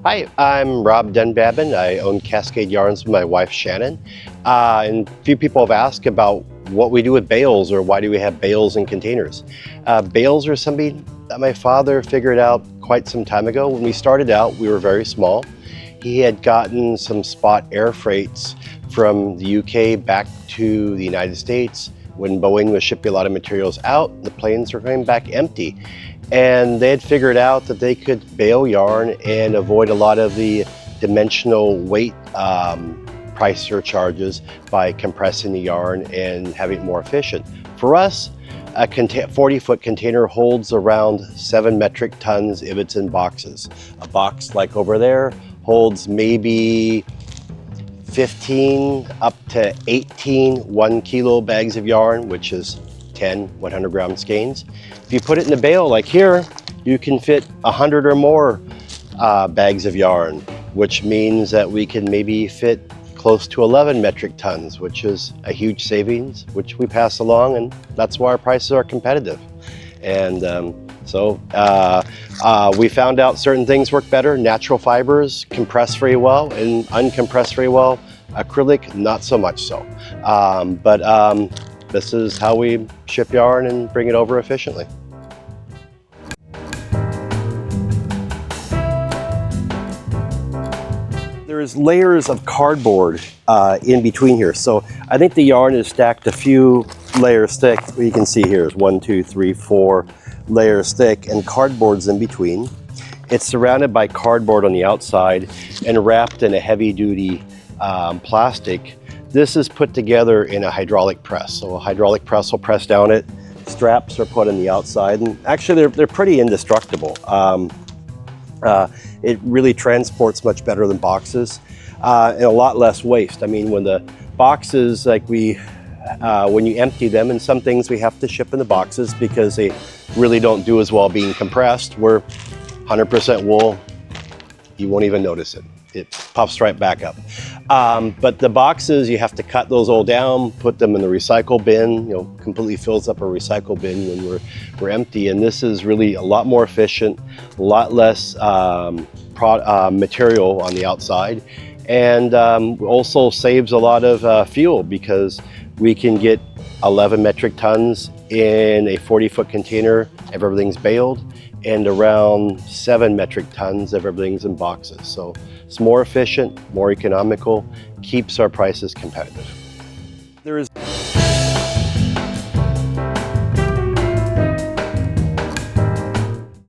Hi, I'm Rob Dunbabin. I own Cascade Yarns with my wife Shannon. And a few people have asked about what we do with bales, or why do we have bales in containers. Bales are something that my father figured out quite some time ago. When we started out, we were very small. He had gotten some spot air freights from the UK back to the United States. When Boeing was shipping a lot of materials out, the planes were coming back empty. And they had figured out that they could bale yarn and avoid a lot of the dimensional weight price surcharges by compressing the yarn and having it more efficient. For us, a 40-foot container holds around 7 metric tons if it's in boxes. A box like over there holds maybe 15 up to 18 1-kilo bags of yarn, which is 10 100-gram skeins. If you put it in a bale like here, you can fit 100 or more bags of yarn, which means that we can maybe fit close to 11 metric tons, which is a huge savings, which we pass along, and that's why our prices are competitive. And we found out certain things work better. Natural fibers compress very well, and uncompressed very well. Acrylic, not so much so. This is how we ship yarn and bring it over efficiently. There's layers of cardboard in between here. So I think the yarn is stacked a few layers thick. What you can see here is 1, 2, 3, 4 layers thick, and cardboard's in between. It's surrounded by cardboard on the outside and wrapped in a heavy-duty plastic. This is put together in a hydraulic press. So a hydraulic press will press down it. Straps are put on the outside, and actually they're pretty indestructible. It really transports much better than boxes, and a lot less waste. I mean, when the boxes, like when you empty them, and some things we have to ship in the boxes because they really don't do as well being compressed. We're 100% wool. You won't even notice it. It puffs right back up. But the boxes, you have to cut those all down, put them in the recycle bin, completely fills up a recycle bin when we're empty. And this is really a lot more efficient, a lot less material on the outside. And also saves a lot of fuel, because we can get 11 metric tons in a 40-foot container if everything's baled, and around 7 metric tons if everything's in boxes. So it's more efficient, more economical, keeps our prices competitive. There is